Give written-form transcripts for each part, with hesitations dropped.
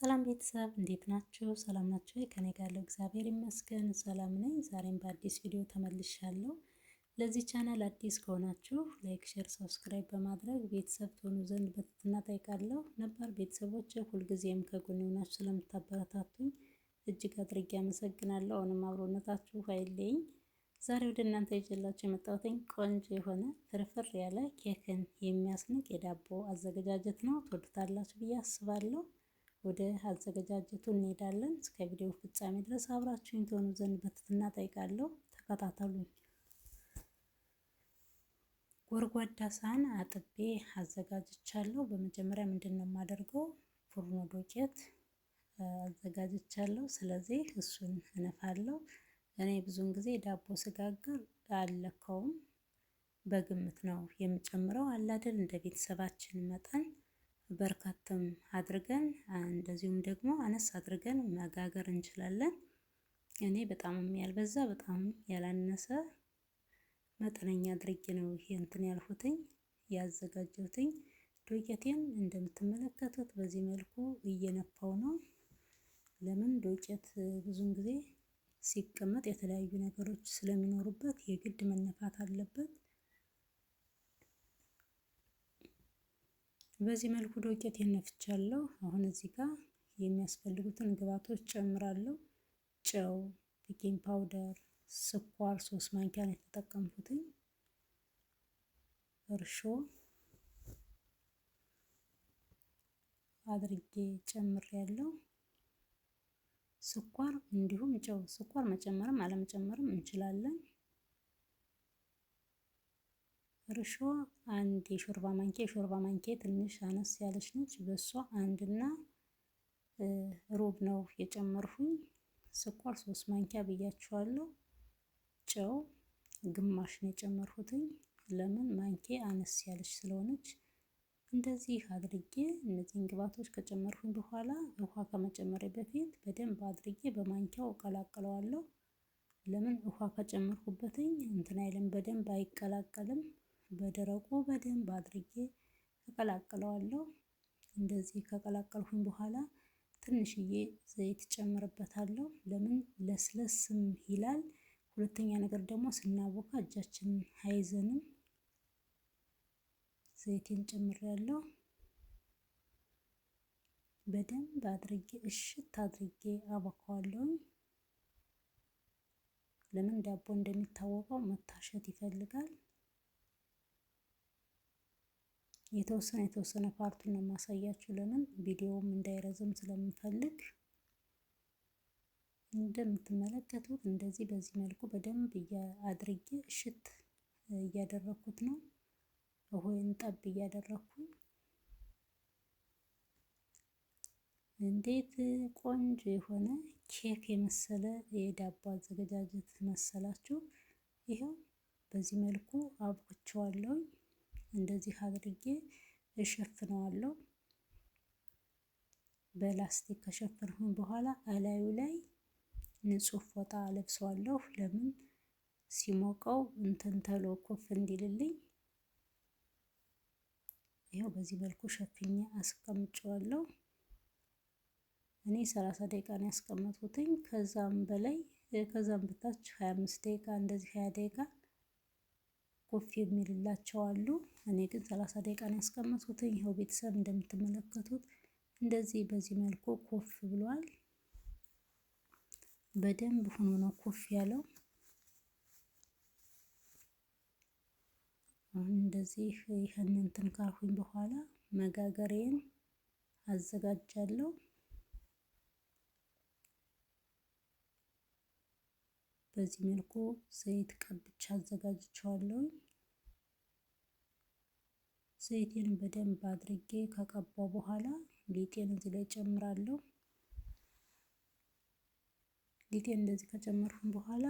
ሰላም ቤተሰብ እንዴት ናችሁ? ሰላም ናችሁ? ከኔ ጋር ያለው እግዚአብሔር ይመስገን ሰላም ነኝ። ዛሬም በአዲስ ቪዲዮ ተመልሻለሁ። ለዚህ ቻናል አዲስ ከሆናችሁ ላይክ፣ ሼር፣ ሰብስክራይብ በማድረግ ቤተሰብ ትሆኑ ዘንድ በትህትና እጠይቃለሁ። ነባር ቤተሰቦች ሁልጊዜም ከጎኔ ሆናችሁ ስለምታበረታቱኝ እጅግ አድርጌ አመሰግናለሁ። አሁንም አብሮነታችሁ አይለኝ። ዛሬ ወደ እናንተ ይዤላችሁ የመጣሁት ቆንጆ የሆነ ፍርፍር ያለ ኬክን የሚያስንቅ የዳቦ አዘገጃጀት ነው። ትወዱታላችሁ ብዬ አስባለሁ። ወደ አዘገጃጀቱ እንሄዳለን። እስከ ቪዲዮ ፍጻሜ ድረስ አብራችሁኝ ትሆኑ ዘንድ በትህትና እጠይቃለሁ። ተከታተሉኝ። ጎድጓዳ ሳህን አጥቤ አዘጋጅቻለሁ። በመጀመሪያ ምንድነው የማደርገው? ፉርኖ ዱቄት አዘጋጅቻለሁ። ስለዚህ እሱን እነፋለሁ። እኔ ብዙውን ጊዜ ዳቦ ስጋግር አልለካውም፣ በግምት ነው የምጨምረው። አላደል እንደ ቤተሰባችን መጠን በርካታም አድርገን እንደዚሁም ደግሞ አነስ አድርገን መጋገር እንችላለን። እኔ በጣም ያልበዛ በጣም ያላነሰ መጠነኛ አድርጌ ነው ይሄ እንትን ያልሁትኝ ያዘጋጀሁትኝ። ዱቄቴን እንደምትመለከቱት በዚህ መልኩ እየነፋው ነው። ለምን ዱቄት ብዙን ጊዜ ሲቀመጥ የተለያዩ ነገሮች ስለሚኖሩበት የግድ መነፋት አለበት። በዚህ መልኩ ዱቄቴን ነፍቻለሁ። አሁን እዚህ ጋር የሚያስፈልጉትን ግብአቶች ጨምራለሁ። ጨው፣ ቤኪንግ ፓውደር፣ ስኳር 3 ማንኪያ ነው የተጠቀምኩትኝ። እርሾ አድርጌ ጨምሬያለሁ። ስኳር እንዲሁም ጨው፣ ስኳር መጨመርም አለመጨመርም እንችላለን። እርሾ አንድ የሾርባ ማንኪያ ትንሽ አነስ ያለች ነች። በሷ አንድና ሩብ ነው የጨመርኩኝ። ስኳር 3 ማንኪያ ብያችኋለሁ። ጨው ግማሽ ነው የጨመርኩትኝ። ለምን ማንኪያ አነስ ያለች ስለሆነች። እንደዚህ አድርጌ እነዚህን ግብአቶች ከጨመርኩኝ በኋላ ውሃ ከመጨመሬ በፊት በደንብ አድርጌ በማንኪያው እቀላቅለዋለሁ። ለምን ውሃ ከጨመርኩበትኝ እንትን አይልም፣ በደንብ አይቀላቀልም። በደረቁ በደንብ አድርጌ እቀላቅለዋለሁ። እንደዚህ ከቀላቀልኩኝ በኋላ ትንሽዬ ዘይት ጨምርበታለሁ። ለምን ለስለስም ይላል። ሁለተኛ ነገር ደግሞ ስናቦካ እጃችንን አይዘንም። ዘይቴን ጨምሬያለሁ። በደንብ አድርጌ እሽት አድርጌ አቦካዋለሁ። ለምን ዳቦ እንደሚታወቀው መታሸት ይፈልጋል። የተወሰነ ፓርቱን ነው የማሳያችሁ። ለምን ቪዲዮውም እንዳይረዝም ስለምፈልግ። እንደምትመለከቱት እንደዚህ በዚህ መልኩ በደንብ አድርጌ እሽት እያደረኩት ነው። ውሃዬን ጠብ እያደረኩኝ እንዴት ቆንጆ የሆነ ኬክ የመሰለ የዳቦ አዘገጃጀት መሰላችሁ። ይኸው በዚህ መልኩ አብኩቼዋለሁ። እንደዚህ አድርጌ እሸፍነዋለሁ። በላስቲክ ከሸፈንኩኝ በኋላ እላዩ ላይ ንጹህ ፎጣ ለብሰዋለሁ። ለምን ሲሞቀው እንትን ተሎ ኮፍ እንዲልልኝ። ይኸው በዚህ መልኩ ሸፍኜ አስቀምጬዋለሁ። እኔ 30 ደቂቃ ነው ያስቀመጥኩትኝ። ከዛም በላይ ከዛም በታች 25 ደቂቃ እንደዚህ 20 ደቂቃ ኮፍ የሚልላቸው አሉ። እኔ ግን 30 ደቂቃ ነው ያስቀመጥኩትኝ። ይኸው ቤተሰብ እንደምትመለከቱት እንደዚህ በዚህ መልኩ ኮፍ ብሏል። በደንብ ሆኖ ነው ኮፍ ያለው። አሁን እንደዚህ ይሄንን እንትን ካልኩኝ በኋላ መጋገሬን አዘጋጃለሁ። በዚህ መልኩ ዘይት ቀብቻ አዘጋጅቼዋለሁ። ዘይቴን በደንብ አድርጌ ከቀባው በኋላ ሊጤን እዚህ ላይ ጨምራለሁ። ሊጤን እንደዚህ ከጨመርኩኝ በኋላ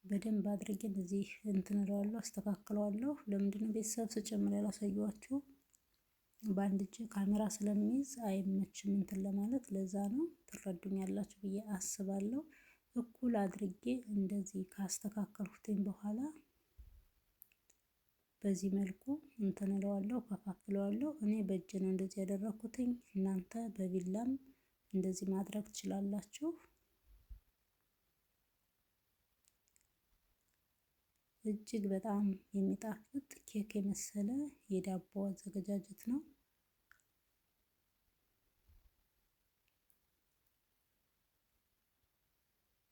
በደንብ አድርጌ እንደዚህ እንትን እለዋለሁ፣ አስተካክለዋለሁ። ለምንድነው ቤተሰብ ስጨምር ያላሳየኋችሁ? በአንድ እጅ ካሜራ ስለሚይዝ አይመችም እንትን ለማለት፣ ለዛ ነው። ትረዱኛላችሁ ብዬ አስባለሁ። እኩል አድርጌ እንደዚህ ካስተካከልኩትኝ በኋላ በዚህ መልኩ እንትን እለዋለሁ፣ ከፋፍለዋለሁ። እኔ በእጅ ነው እንደዚህ ያደረኩትኝ። እናንተ በቢላም እንደዚህ ማድረግ ትችላላችሁ። እጅግ በጣም የሚጣፍጥ ኬክ የመሰለ የዳቦ አዘገጃጀት ነው።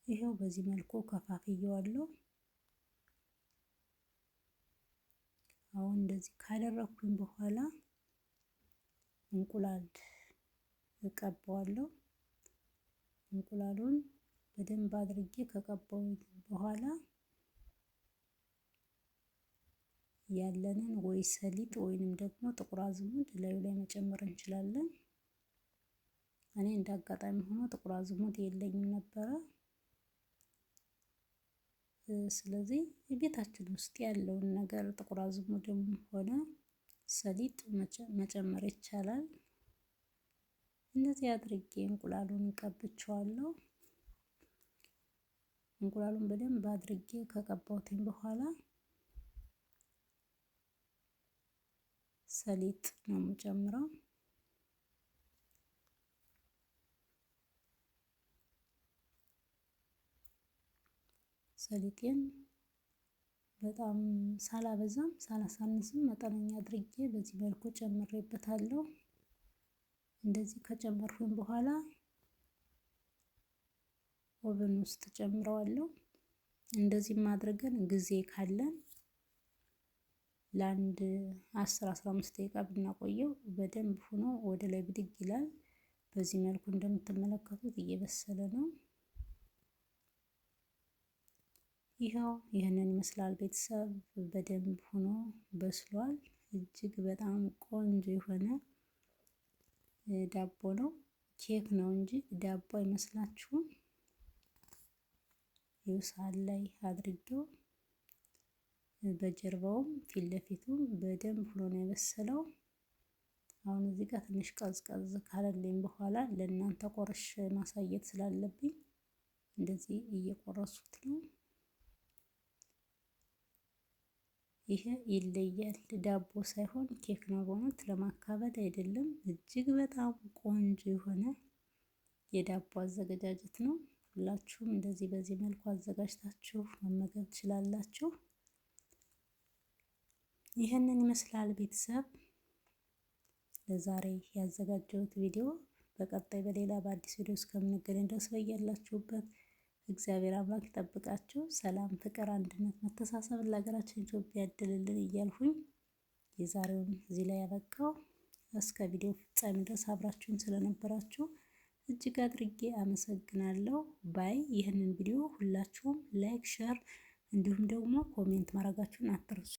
ይሄው በዚህ መልኩ ከፋፍየዋለሁ። አሁን እንደዚህ ካደረኩኝ በኋላ እንቁላል እቀባዋለሁ። እንቁላሉን በደንብ አድርጌ ከቀባሁኝ በኋላ ያለንን ወይ ሰሊጥ ወይንም ደግሞ ጥቁር አዝሙድ ላዩ ላይ መጨመር እንችላለን። እኔ እንዳጋጣሚ ሆኖ ጥቁር አዝሙድ የለኝም ነበረ። ስለዚህ ቤታችን ውስጥ ያለውን ነገር ጥቁር አዝሙድም ሆነ ሰሊጥ መጨመር ይቻላል። እንደዚህ አድርጌ እንቁላሉን ቀብቼዋለሁ። እንቁላሉን በደንብ አድርጌ ከቀባሁትኝ በኋላ ሰሊጥ ነው የምጨምረው። ሰሊጤን በጣም ሳላበዛም ሳላሳንስም መጠነኛ አድርጌ በዚህ መልኩ ጨምሬበታለሁ። እንደዚህ ከጨመርኩኝ በኋላ ኦቨን ውስጥ ጨምረዋለሁ። እንደዚህም አድርገን ጊዜ ካለን ለአንድ 10-15 ደቂቃ ብናቆየው በደንብ ሆኖ ወደ ላይ ብድግ ይላል። በዚህ መልኩ እንደምትመለከቱት እየበሰለ ነው። ይኸው ይህንን ይመስላል ቤተሰብ፣ በደንብ ሆኖ በስሏል። እጅግ በጣም ቆንጆ የሆነ ዳቦ ነው። ኬክ ነው እንጂ ዳቦ አይመስላችሁም። ሳህን ላይ አድርጌው በጀርባውም ፊት ለፊቱም በደንብ ሆኖ ነው የበሰለው። አሁን እዚህ ጋር ትንሽ ቀዝቀዝ ካለልኝ በኋላ ለእናንተ ቆርሽ ማሳየት ስላለብኝ እንደዚህ እየቆረሱት ነው። ይሄ ይለያል፣ ዳቦ ሳይሆን ኬክ ነው። በእውነት ለማካበድ አይደለም። እጅግ በጣም ቆንጆ የሆነ የዳቦ አዘገጃጀት ነው። ሁላችሁም እንደዚህ በዚህ መልኩ አዘጋጅታችሁ መመገብ ትችላላችሁ። ይህንን ይመስላል ቤተሰብ ለዛሬ ያዘጋጀሁት ቪዲዮ። በቀጣይ በሌላ በአዲስ ቪዲዮ እስከምንገናኝ ድረስ በያላችሁበት እግዚአብሔር አምላክ ይጠብቃችሁ። ሰላም፣ ፍቅር፣ አንድነት፣ መተሳሰብ ለሀገራችን ኢትዮጵያ ያድልልን እያልሁኝ የዛሬውን እዚህ ላይ ያበቃው። እስከ ቪዲዮ ፍጻሜ ድረስ አብራችሁን ስለነበራችሁ እጅግ አድርጌ አመሰግናለሁ። ባይ ይህንን ቪዲዮ ሁላችሁም ላይክ፣ ሸር እንዲሁም ደግሞ ኮሜንት ማድረጋችሁን አትርሱ።